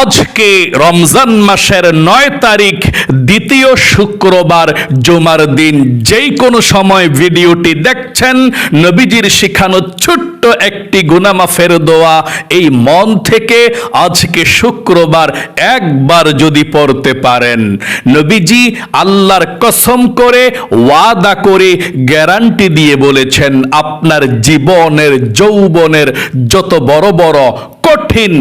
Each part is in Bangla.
আজকে রমজান মাসের ৯ তারিখ দ্বিতীয় শুক্রবার জুমার দিন, যেই কোনো সময় ভিডিওটি দেখছেন, নবীজির শিখানো ছোট্ট একটি গুনাহ মাফের দোয়া এই মন থেকে আজকে শুক্রবার একবার যদি পড়তে পারেন, নবীজি আল্লাহর কসম করে ওয়াদা করে গ্যারান্টি দিয়ে বলেছেন, আপনার জীবনের যৌবনের যত বড় বড় কঠিন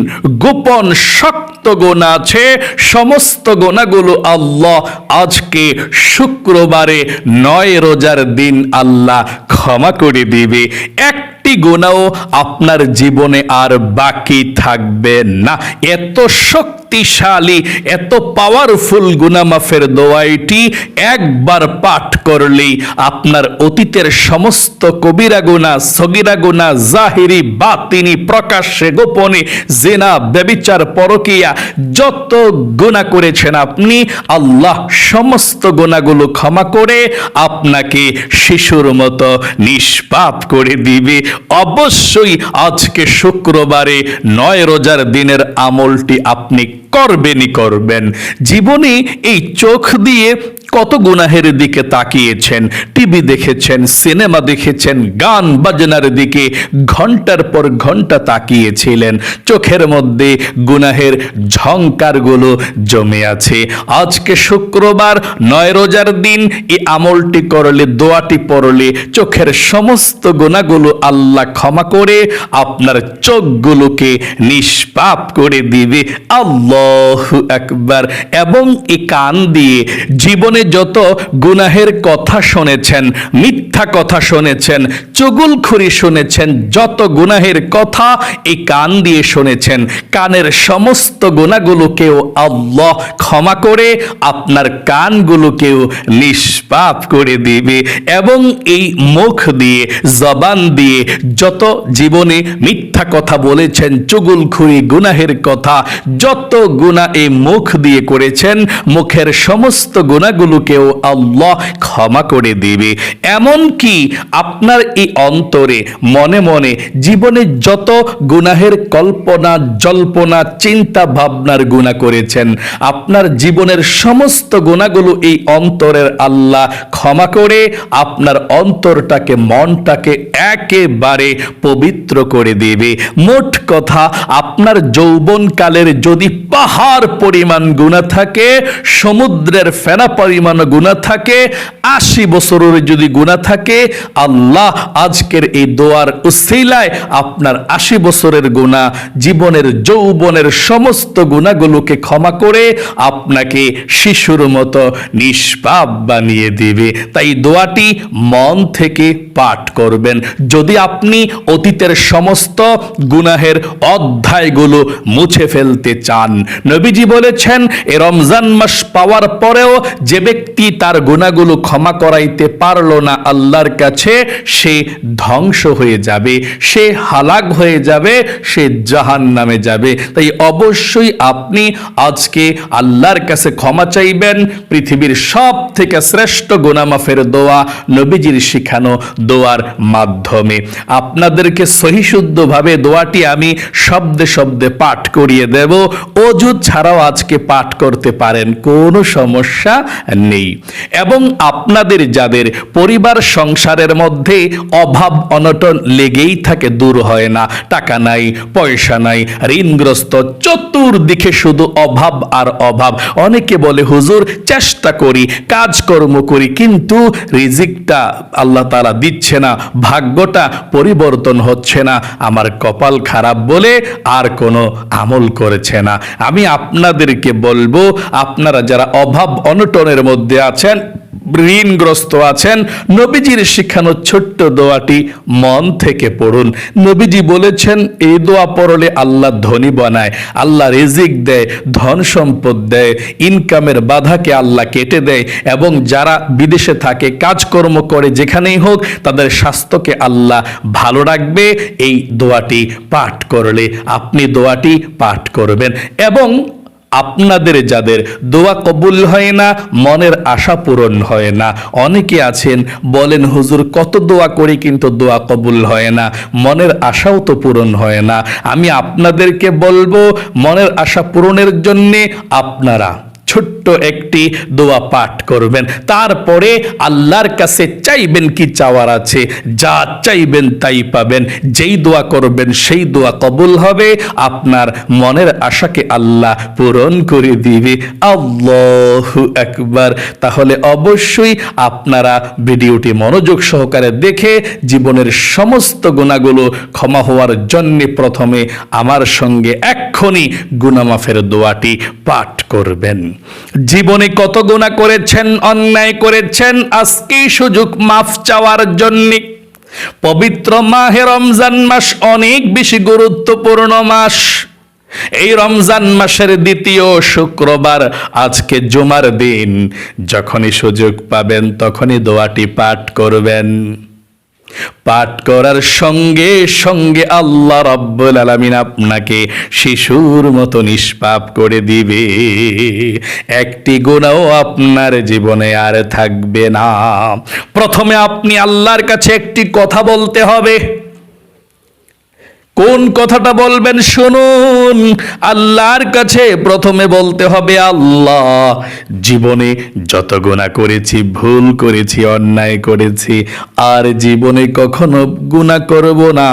গোপন শক্ত গুনাহ আছে, সমস্ত গুনাহগুলো আল্লাহ আজকে শুক্রবারে ৯ রোজার দিন আল্লাহ ক্ষমা করে দিবে। একটি গুনাহ আপনার জীবনে আর বাকি থাকবে না। এত শক্তিশালী, এত পাওয়ারফুল গুনাহ মাফের দোয়াটি একবার পাঠ করলেই আপনার অতীতের সমস্ত কবিরা গুনাহ, সগীরা গুনাহ, জাহিরি বাতিনি, প্রকাশ্যে গোপনে, জিনা, ব্যভিচার, পরকীয়া, যত গুনাহ করেছেন আপনি, আল্লাহ সমস্ত গুনাহগুলো ক্ষমা করে আপনাকে শিশুর মতো নিষ্পাপ করে দিবে। অবশ্যই আজকে শুক্রবারে ৯ রোজার দিনের আমলটি আপনি করবেন। জীবনে এই চোখ দিয়ে কত গুনাহের দিকে তাকিয়েছেন, টিভি দেখেছেন, সিনেমা দেখেছেন, গান বাজনার দিকে ঘন্টার পর ঘন্টা তাকিয়েছিলেন, চোখের মধ্যে গুনাহের ঝংকারগুলো জমে আছে। আজকে শুক্রবার ৯ রোজার দিন এই আমলটি করলে, দোয়াটি পড়লে চোখের সমস্ত গুনাহগুলো আল্লাহ ক্ষমা করে আপনার চোখগুলোকে নিষ্পাপ করে দিবে। আল্লাহু আকবার। এবং এই কান দিয়ে জীবনে যত গুনাহের কথা শুনেছেন, মিথ্যা কথা শুনেছেন, চুগলখড়ি শুনেছেন, যত গুনাহের কথা এই কান দিয়ে শুনেছেন, কানের সমস্ত গুনাহগুলোকেও আল্লাহ ক্ষমা করে আপনার কানগুলোকেও নিষ্পাপ করে দিবে। এবং এই মুখ দিয়ে, জবান দিয়ে যত জীবনে মিথ্যা কথা বলেছেন, চুগলখড়ি, গুনাহের কথা, যত গুনাহ এই মুখ দিয়ে করেছেন, মুখের সমস্ত গুনাহগুলোকেও আল্লাহ ক্ষমা করে দিবে। এমন কি আপনার এই অন্তরে মনে মনে জীবনে যত গুনাহের কল্পনা, জল্পনা, চিন্তা ভাবনার গুনাহ করেছেন, আপনার জীবনের সমস্ত গুনাহগুলো এই অন্তরের আল্লাহ ক্ষমা করে আপনার অন্তরটাকে, মনটাকে একেবারে পবিত্র করে দিবে। মোট কথা, আপনার যৌবনকালের যদি পাহাড় পরিমাণ গুনাহ থাকে, সমুদ্রের ফেনা পরিমাণ গুনাহ থাকে, ৮০ বছরের যদি গুনাহ থাকে, আল্লাহ আজকের এই দোয়ার উসিলায় আপনার ৮০ বছরের গুনাহ, জীবনের যৌবনের সমস্ত গুনাহগুলোকে ক্ষমা করে আপনাকে শিশুর মতো নিষ্পাপ বানিয়ে দিবে। তাই দোয়াটি মন থেকে পাঠ করবেন। যদি আপনি অতীতের সমস্ত গুনাহের অধ্যায়গুলো মুছে ফেলতে চান, নবীজি বলেছেন, এ রমজান মাস পাওয়ার পরেও যে ব্যক্তি তার গুনাহগুলো ক্ষমা করাইতে পারলো না আল্লাহর কাছে, সে ধ্বংস হয়ে যাবে, সে হালাক হয়ে যাবে, সে জাহান্নামে যাবে। তাই অবশ্যই আপনি আজকে আল্লাহর কাছে ক্ষমা চাইবেন। পৃথিবীর সব থেকে শ্রেষ্ঠ গুনাহ মাফের দোয়া নবীজির শিখানো দোয়ার মাধ্যমে আপনাদেরকে সহিশুদ্ধভাবে দোয়াটি আমি শব্দে শব্দে পাঠ করিয়ে দেব। অজু ছাড়াও আজকে পাঠ করতে পারেন, কোনো সমস্যা নেই। এবং আপনাদের যাদের পরিবার সংসারের মধ্যে অভাব অনটন লেগেই থাকে, দূর হয় না, টাকা নাই, পয়সা নাই, ঋণগ্রস্ত, চতুর্দিকে শুধু অভাব আর অভাব। অনেকে বলে, হুজুর চেষ্টা করি, কাজকর্ম করি, কিন্তু রিজিকটা আল্লাহ তাআলা দিচ্ছে না, ভাগ্যটা পরিবর্তন হচ্ছে না, আমার কপাল খারাপ বলে আর কোনো আমল করেছে না। আমি আপনাদেরকে বলবো, আপনারা যারা অভাব অনটনের মধ্যে আছেন, ঋণগ্রস্ত আছেন, নবীজির শিখানো ছোট্ট দোয়াটি মন থেকে পড়ুন। নবীজি বলেছেন, এই দোয়া পড়লে আল্লাহ ধনী বানায়, আল্লাহ রিজিক দেয়, ধন সম্পদ দেয়, ইনকামের বাধাকে আল্লাহ কেটে দেয়, এবং যারা বিদেশে থাকে, কাজকর্ম করে, যেখানেই হোক, তাদের স্বাস্থ্যকে আল্লাহ ভালো রাখবে। এই দোয়াটি পাঠ করলে আপনি দোয়াটি পাঠ করবেন। এবং আপনাদের যাদের দোয়া কবুল হয় না, মনের আশা পূরণ হয় না, অনেকে আছেন বলেন হুজুর কত দোয়া করি কিন্তু দোয়া কবুল হয় না, মনের আশাও তো পূরণ হয় না। আমি আপনাদেরকে বলবো মনের আশা পূরণের জন্যে আপনারা ছোট্ট একটি দোয়া পাঠ করবেন, তারপরে আল্লাহর কাছে চাইবেন কি চাওয়ার আছে, যা চাইবেন তাই পাবেন। যেই দোয়া করবেন সেই দোয়া কবুল হবে, আপনার মনের আশাকে আল্লাহ পূরণ করে দিবে। আল্লাহু আকবার। তাহলে অবশ্যই আপনারা ভিডিওটি মনোযোগ সহকারে দেখে জীবনের সমস্ত গুনাহগুলো ক্ষমা হওয়ার জন্য প্রথমে আমার সঙ্গে এক্ষুনি গুনাহ মাফের দোয়াটি পাঠ করবেন। জীবনে কত গুনাহ করেছেন, অন্যায় করেছেন, আজকেই সুযোগ মাফ চাওয়ার জন্য। পবিত্র মাহে রমজান মাস অনেক বেশি গুরুত্বপূর্ণ মাস। এই রমজান মাসের দ্বিতীয় শুক্রবার, আজকে জুমার দিন। যখনই সুযোগ পাবেন তখনই দোয়াটি পাঠ করবেন। পাঠ করার সঙ্গে সঙ্গে আল্লাহ রাব্বুল আলামিন আপনাকে শিশুর মতো নিষ্পাপ করে দিবে। একটি গুনাহ আপনার জীবনে আর থাকবে না। প্রথমে আপনি আল্লাহর কাছে একটি কথা বলতে হবে। কোন কথাটা বলবেন শুনুন। আল্লাহর কাছে প্রথমে বলতে হবে, আল্লাহ জীবনে যত গুনাহ করেছি, ভুল করেছি, অন্যায় করেছি, আর জীবনে কখনো গুনাহ করব না,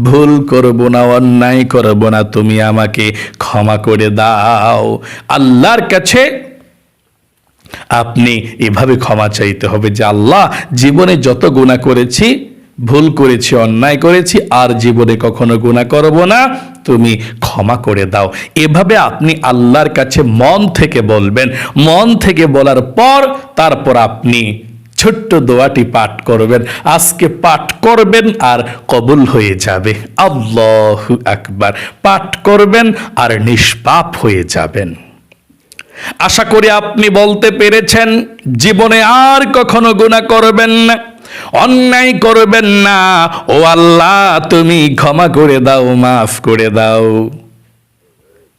ভুল করব না, অন্যায় করব না, তুমি আমাকে ক্ষমা করে দাও। আল্লাহর কাছে আপনি এভাবে ক্ষমা চাইতে হবে যে আল্লাহ জীবনে যত গুনাহ করেছি, ভুল করেছি, অন্যায় করেছি, আর জীবনে কখনো গুনাহ করব না, তুমি ক্ষমা করে দাও। এভাবে আপনি আল্লাহর কাছে মন থেকে বলবেন। মন থেকে বলার পর তারপর আপনি ছোট্ট দোয়াটি পাঠ করবেন। আজকে পাঠ করবেন আর কবুল হয়ে যাবে। আল্লাহু আকবার। পাঠ করবেন আর নিষ্পাপ হয়ে যাবেন। আশা করি আপনি বলতে পেরেছেন জীবনে আর কখনো গুনাহ করবেন না, অন্যায় করবেন না। ও আল্লাহ তুমি ক্ষমা করে দাও, মাফ করে দাও।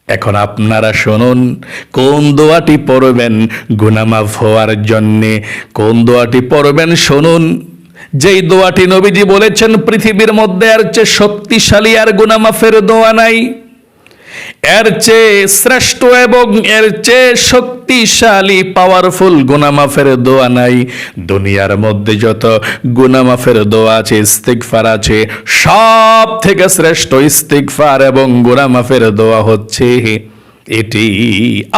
এখন আপনারা শুনুন কোন দোয়াটি পড়বেন গুনাহ মাফ হওয়ার জন্যে। কোন দোয়াটি পড়বেন শুনুন। যেই দোয়াটি নবীজি বলেছেন পৃথিবীর মধ্যে এর চেয়ে শক্তিশালী আর গুনাহ মাফের দোয়া নাই, এর চেয়ে শ্রেষ্ঠ এবং এর চেয়ে শক্তিশালী পাওয়ারফুল গুনাহ মাফের দোয়া নাই। দুনিয়ার মধ্যে যত গুনাহ মাফের দোয়া আছে, ইস্তিগফার আছে, সব থেকে শ্রেষ্ঠ ইস্তিগফার এবং গুনাহ মাফের দোয়া হচ্ছে এটি।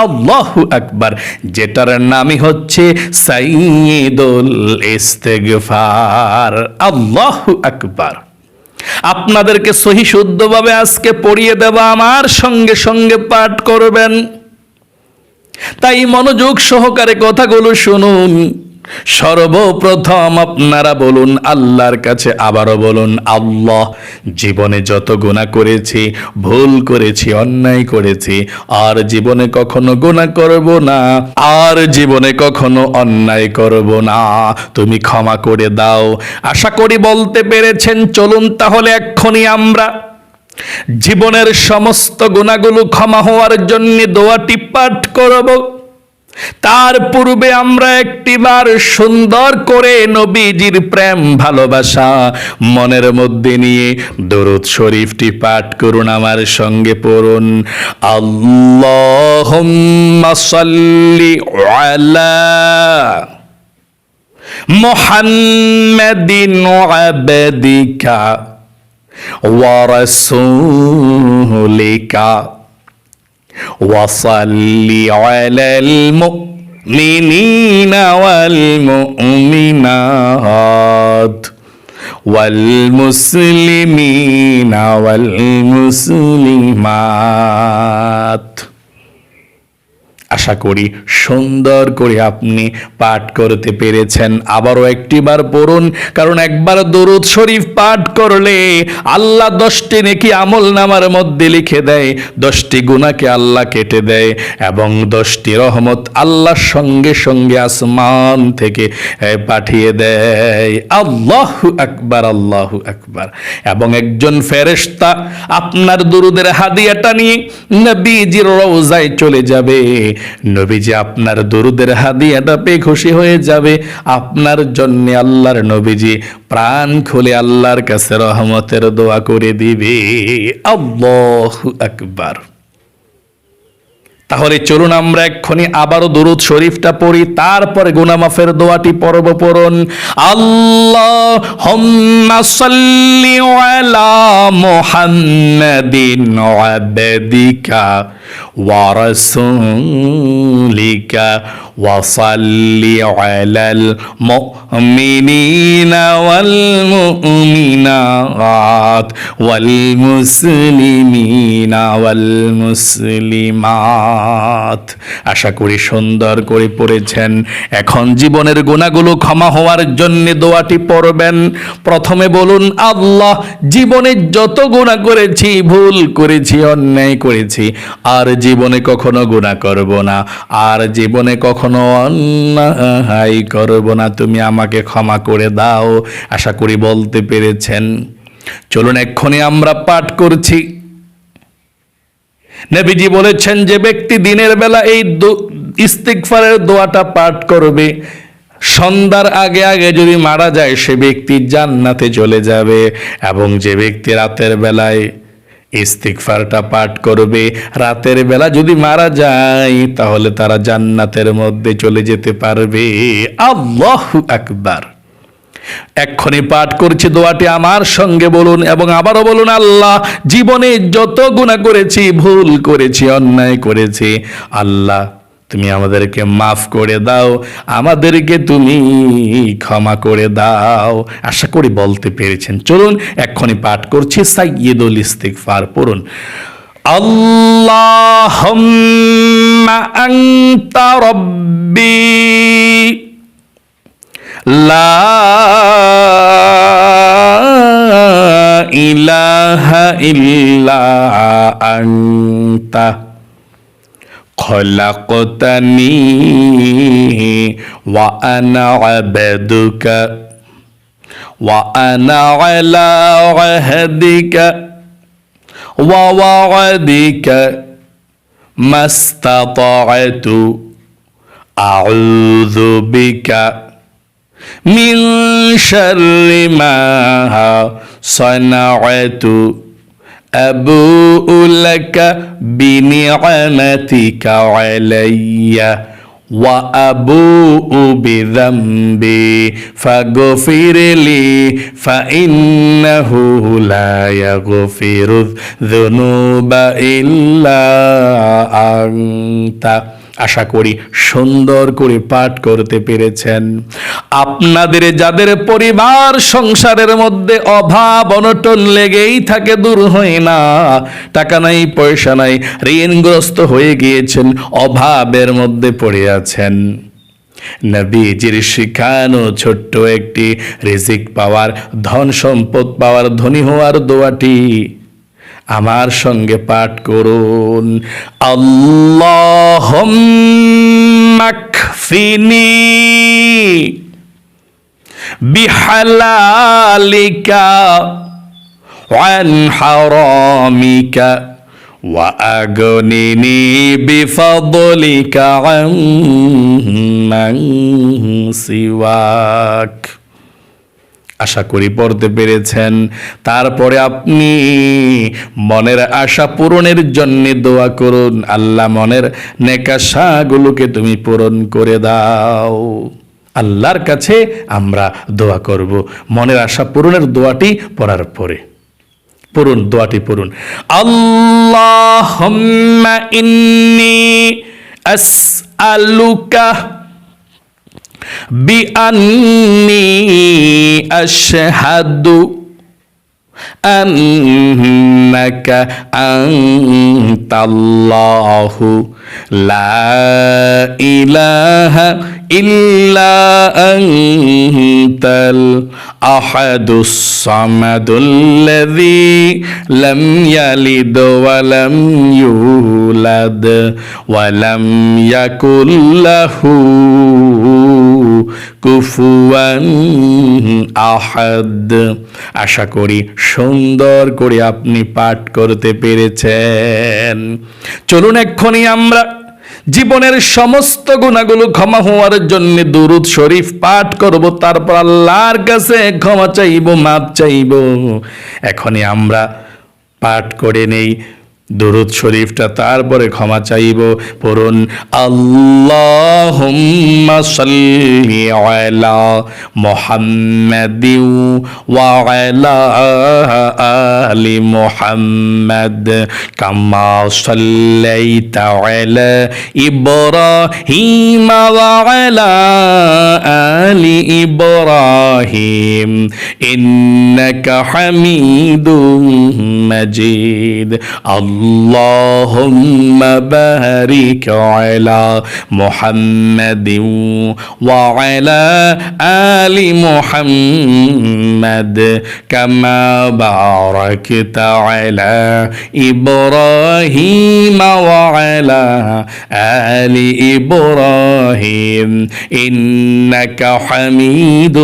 আল্লাহু আকবার। যেটার নামই হচ্ছে সাইয়্যিদুল ইস্তিগফার। আল্লাহু আকবার। আপনাদেরকে সহি শুদ্ধভাবে আজকে পড়িয়ে দেব, আমার সঙ্গে সঙ্গে পাঠ করবেন। তাই মনোযোগ সহকারে কথাগুলো শুনুন। সর্বপ্রথম আপনারা বলুন আল্লাহর কাছে, আবারও বলুন, আল্লাহ জীবনে যত গুনাহ করেছি, ভুল করেছি, অন্যায় করেছি, আর জীবনে কখনো গুনাহ করব না, আর জীবনে কখনো অন্যায় করব না, তুমি ক্ষমা করে দাও। আশা করি বলতে পেরেছেন। চলুন তাহলে এক্ষুনি আমরা জীবনের সমস্ত গুনাহগুলো ক্ষমা হওয়ার জন্য দোয়াটি পাঠ করব। তার পূর্বে আমরা একটিবার সুন্দর করে নবীজির প্রেম ভালোবাসা মনের মধ্যে নিয়ে দরুদ শরীফটি পাঠ করুন। আমার সঙ্গে পড়ুন, আল্লাহুম্মা সাল্লি আলা মুহাম্মাদিন আবদিকা ওয়া রাসূলিকা ওয়াসাল্লি আলাল মুমিনিনা ওয়াল মুমিনাত ওয়াল মুসলিমিনা ওয়াল মুসলিমাত। আশা আশা করি সুন্দর করে আপনি পাঠ করতে পেরেছেন। আবারও একটিবার পড়ুন, কারণ একবার দরুদ শরীফ পাঠ করলে আল্লাহ 10টি নেকি আমল নামার মধ্যে লিখে দেয়, 10টি গুনাহকে আল্লাহ কেটে দেয় এবং 10টি রহমত আল্লাহর সঙ্গে সঙ্গে আসমান থেকে পাঠিয়ে দেয়। আল্লাহু আকবার, আল্লাহু আকবার। এবং একজন ফেরেশতা আপনার দুরুদের হাদিয়াটা নিয়ে নবীজির রওজায় চলে যাবে। নবীজি আপনার দুরুদের হাদিয়াটা পেয়ে খুশি হয়ে যাবে। আপনার জন্য আল্লাহর নবীজি প্রাণ খুলে আল্লাহর কাছে রহমতের দোয়া করে দিবে। আল্লাহু আকবার। তাহলে চলুন আমরা এক্ষুনি আবারও দুরুদ শরীফটা পড়ি, তারপরে গুনাহ মাফের দোয়াটি পড়ুন। আল্লাহুম্মা সাল্লি আলা মুহাম্মাদিন আবদিকা ওয়া রাসূলিকা ওয়া সাল্লি আলাল মুমিনিনা ওয়াল মুমিনাত ওয়াল মুসলিমিনা ওয়াল মুসলিমাত। আশা করি সুন্দর করে পড়েছেন। এখন জীবনের গুনাহগুলো ক্ষমা হওয়ার জন্য দোয়াটি পড়বেন। প্রথমে বলুন, আল্লাহ, জীবনে যত গুনাহ করেছি, ভুল করেছি, অন্যায় করেছি, আর জীবনে কখনো গুনাহ করব না, আর জীবনে কখনো অন্যায় করব না, তুমি আমাকে ক্ষমা করে দাও। আশা করি বলতে পেরেছেন। চলুন এক্ষুনি আমরা পাঠ করছি। নবীজি বলেছেন, যে ব্যক্তি দিনের বেলা এই ইস্তিগফারের দোয়াটা পাঠ করবে, সন্ধ্যার আগে আগে যদি মারা যায় সে ব্যক্তি জান্নাতে চলে যাবে। এবং যে ব্যক্তি রাতের বেলায় ইস্তিগফারটা পাঠ করবে, রাতের বেলা যদি মারা যায় তাহলে তারা জান্নাতের মধ্যে চলে যেতে পারবে। আল্লাহু আকবার। এক্ষুনি পাঠ করছি দোয়াটি, আমার সঙ্গে বলুন এবং আবারও বলুন, আল্লাহ, জীবনে যত গুনাহ করেছি, ভুল করেছি, অন্যায় করেছি, আল্লাহ তুমি আমাদেরকে মাফ করে দাও, আমাদেরকে তুমি ক্ষমা করে দাও। আশা করি বলতে পেরেছেন। চলুন এক্ষুনি পাঠ করছি সাইয়্যিদুল ইস্তিগফার পড়ুন। আল্লাহুম্মা আনতা রাব্বি লা ইলাহা ইল্লা আনতা খলাকতানি ওয়া আনা আবদুকা ওয়া আনা আলা আহদিকা ওয়া ওয়া'দিকা মাস্তাতা'তু আউযু বিকা মিন শাররি মা সানা'তু আবুউ লাকা বিনি'মাতিকা আলাইয়া ওয়া আবুউ বিযামবি ফাগফিরলি ফাইন্নাহু লা ইয়াগফিরুয যুনুবা ইল্লা আনতা। আশা করি সুন্দর করে পাঠ করতে পেরেছেন। আপনাদের যাদের পরিবার সংসারের মধ্যে অভাব অনটন লেগেই থাকে, দূর হয় না, টাকা নাই, পয়সা নাই, ঋণগ্রস্ত হয়ে গিয়েছেন, অভাবের মধ্যে পড়ে আছেন, নবীজির শিখানো ছোট্ট একটি রিজিক পাওয়ার, ধন সম্পদ পাওয়ার, ধনী হওয়ার দোয়াটি আমার সঙ্গে পাঠ করুন। আল্লাহুম্মা কফিনি বিহালালিকা ওয়ান হারামিকা ওয়া আগনিনি বিফাদলিকা আম্মান সিওয়াক। আশা করি পড়তে পেরেছেন। তারপরে আপনি মনের আশা পূরণের জন্য দোয়া করুন, আল্লাহ মনের নেক আশাগুলোকে তুমি পূরণ করে দাও। আল্লাহর কাছে আমরা দোয়া করব মনের আশা পূরণের দোয়াটি পড়ার পরে। পড়ুন, দোয়াটি পড়ুন। আল্লাহুম্মা ইন্নী আসআলুকা বিআন্নী আশহাদু আন্নাকা আনতাল্লাহু লা ইলাহা ইল্লা আনতাল আহাদুস সামাদুল্লাযী লাম ইয়ালিদ ওয়া লাম ইউলাদ ওয়া লাম ইয়াকুল লাহু কুফুয়ান আহাদ। আশা করি সুন্দর করে আপনি পাঠ করতে পেরেছেন। চলুন এক্ষুনি আমরা জীবনের সমস্ত গুনাহগুলো ক্ষমা হওয়ার জন্য দুরূদ শরীফ পাঠ করব, তারপর আল্লাহর কাছে ক্ষমা চাইব, মাপ চাইব। এখনই আমরা পাঠ করে নেই দুরূদ শরীফটা, তারপরে ক্ষমা চাইব। পড়ুন আল্লাহুম্মা সাল্লি আলা মুহাম্মাদিন ওয়া আলা আলি মুহাম্মাদ কামা সাল্লাইতা আলা ইব্রাহিম ওয়া আলা আলি ইব্রাহিম ইন্নাকা হামিদুম মাজিদ। اللهم بارك على محمد وعلى آل محمد كما باركت على إبراهيم وعلى آل إبراهيم إنك حميد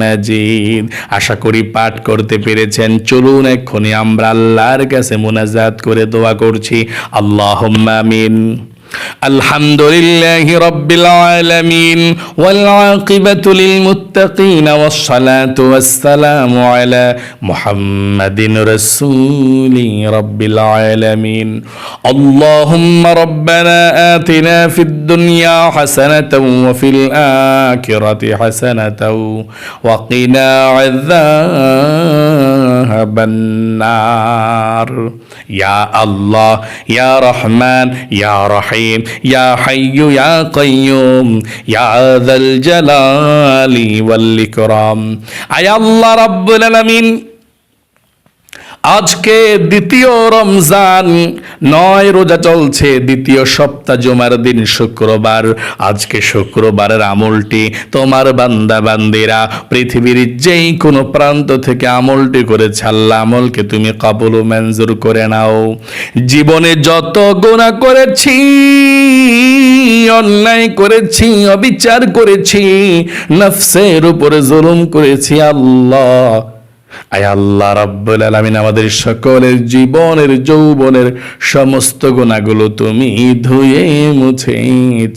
مجيد। আশা করি পাঠ করতে পেরেছেন। চলুন এক্ষুনি আমরা আল্লাহর কাছে মুনাজাত করে দোয়া করছি। আল্লাহুম্মা আমিন। আলহামদুলিল্লাহি রাব্বিল আলামিন ওয়াল আকিবাতু লিল মুত্তাকিন ওয়াস সালাতু ওয়াস সালামু আলা মুহাম্মাদিন রাসূলি রাব্বিল আলামিন। আল্লাহুম্মা রাব্বানা আতিনা ফিদ দুনিয়া হাসানাতাও ওয়া ফিল আখিরাতি হাসানাতাও ওয়া কিনা আযাবান নার। ইয়া আল্লাহ, ইয়া রহমান, ইয়া রহিম, ইয়া হাইয়্যু ইয়া কাইয়্যুম, ইয়া যাল জালালি ওয়াল ইকরাম। আয় আল্লাহ রাব্বুল আলামিন, আজকে দ্বিতীয় রমজান, 9 রোজা চলছে, দ্বিতীয় সপ্তাহ, জুমার দিন শুক্রবার। আজকে শুক্রবারের আমলটি তোমার বান্দা বান্দিরা পৃথিবীর যেই কোনো প্রান্ত থেকে আমলটি করেছে, আল্লাহ আমলকে তুমি কবুল ও মঞ্জুর করে নাও। জীবনে যত গুনাহ করেছি, অন্যায় করেছি, অবিচার করেছি, নফসের উপরে জুলুম করেছি, আল্লাহ আয় আল্লাহ রাব্বুল আলামিন আমাদের সকলের জীবনের যৌবনের সমস্ত গুনাহগুলো তুমি ধুয়ে মুছে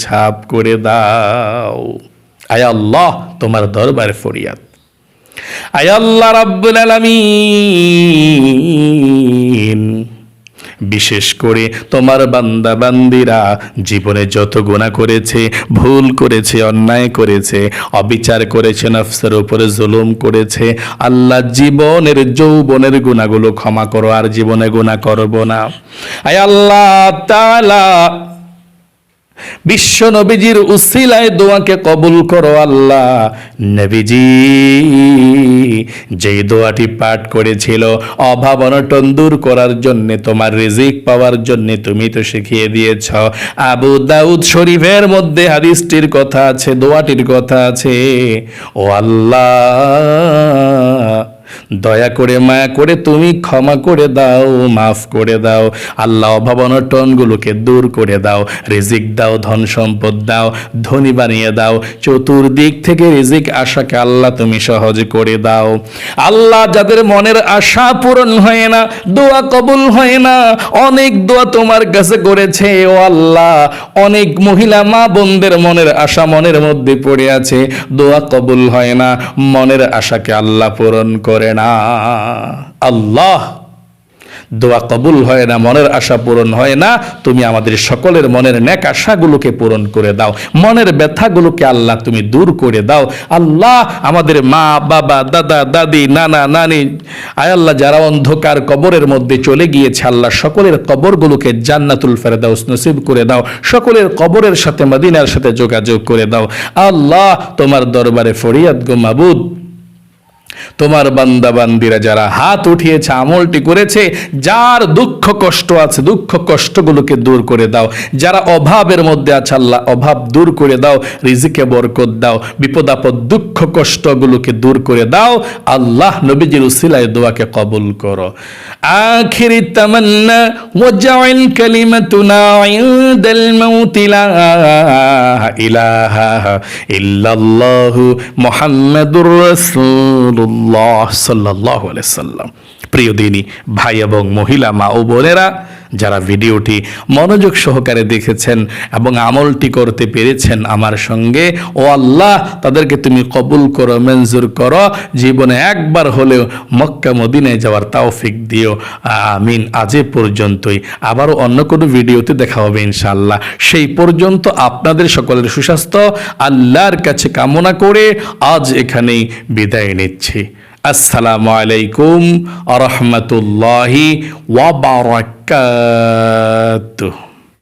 ছাপ করে দাও। আয় আল্লাহ তোমার দরবারে ফরিয়াদ। আয় আল্লাহ রাব্বুল আলামিন, বিশেষ করে তোমার বান্দা বান্দিরা জীবনে যত গুনাহ করেছে, ভুল করেছে, অন্যায় করেছে, অবিচার করেছে, নফসের উপরে জুলুম করেছে, আল্লাহ জীবনের যৌবনের গুনাহগুলো ক্ষমা করো, আর জীবনে গুনাহ করব না। আয় আল্লাহ তাআলা বিশ্ব নবীজির উসিলায় দোয়াকে কবুল করো আল্লাহ। নবীজি যেই দোয়াটি পাঠ করেছিল অভাব অনটন দূর করার জন্য, তোমার রিজিক পাওয়ার জন্য, তুমি তো শিখিয়ে দিয়েছ। আবু দাউদ শরীফের মধ্যে হাদিসটির কথা আছে, দোয়াটির কথা আছে। ও আল্লাহ, দয়া করে মায়া করে তুমি ক্ষমা করে দাও, মাফ করে দাও আল্লাহ। অভাব অনটনগুলোকে দূর করে দাও, রিজিক দাও, ধন সম্পদ দাও, ধনী বানিয়ে দাও। চতুর্দিক থেকে রিজিক আশাকে আল্লাহ তুমি সহজ করে দাও আল্লাহ। যাদের মনের আশা পূরণ হয় না, দোয়া কবুল হয় না, অনেক দোয়া তোমার কাছে করেছে ও আল্লাহ, অনেক মহিলা মা বোনদের মনের আশা মনের মধ্যে পড়ে আছে, দোয়া কবুল হয় না, মনের আশাকে আল্লাহ পূরণ করে না। আল্লাহ, দোয়া কবুল হয় না, মনের আশা পূরণ হয় না, তুমি আমাদের সকলের মনের নেক আশাগুলোকে পূরণ করে দাও, মনের ব্যথাগুলোকে আল্লাহ তুমি দূর করে দাও আল্লাহ। আমাদের মা বাবা, দাদা দাদি, নানা নানি, আয় আল্লাহ যারা অন্ধকার কবরের মধ্যে চলে গিয়েছে আল্লাহ, সকলের কবরগুলোকে জান্নাতুল ফেরদাউস নসিব করে দাও, সকলের কবরের সাথে মদিনার সাথে যোগাযোগ করে দাও আল্লাহ। তোমার দরবারে ফরিয়াদ গো মাবুদ, তোমার বান্দা বান্দিরা যারা হাত উঠিয়েছে, আমলটি করেছে, যার দুঃখ কষ্ট আছে দুঃখ কষ্টগুলোকে দূর করে দাও, যারা অভাবের মধ্যে আছে আল্লাহ অভাব দূর করে দাও, রিজিকে বরকত দাও, বিপদ আপদ দুঃখ কষ্টগুলোকে দূর করে দাও আল্লাহ। নবীজির উসিলায় দোয়াকে কবুল করো। আখিরি তামান্না ওয়াজআল কালিমাতুনা ইনদাল মাউত লা ইলাহা ইল্লাল্লাহু মুহাম্মাদুর রাসূলুল্লাহ সাল্লাল্লাহু আলাইহি সাল্লাম। প্রিয় দিনী ভাই এবং মহিলা, মা ও বোনেরা, যারা ভিডিওটি মনোযোগ সহকারে দেখেছেন এবং আমলটি করতে পেরেছেন আমার সঙ্গে, ও আল্লাহ তাদেরকে তুমি কবুল করো, মঞ্জুর করো, জীবনে একবার হলেও মক্কা মদিনায় যাওয়ার তৌফিক দিও, আমিন। আজ এ পর্যন্তই, আবারও অন্য কোনো ভিডিওতে দেখা হবে ইনশাআল্লাহ। সেই পর্যন্ত আপনাদের সকলের সুস্বাস্থ্য আল্লাহর কাছে কামনা করে আজ এখানেই বিদায় নিচ্ছি। আসসালামু আলাইকুম ওয়া রাহমাতুল্লাহি ওয়া বারাকাতুহু।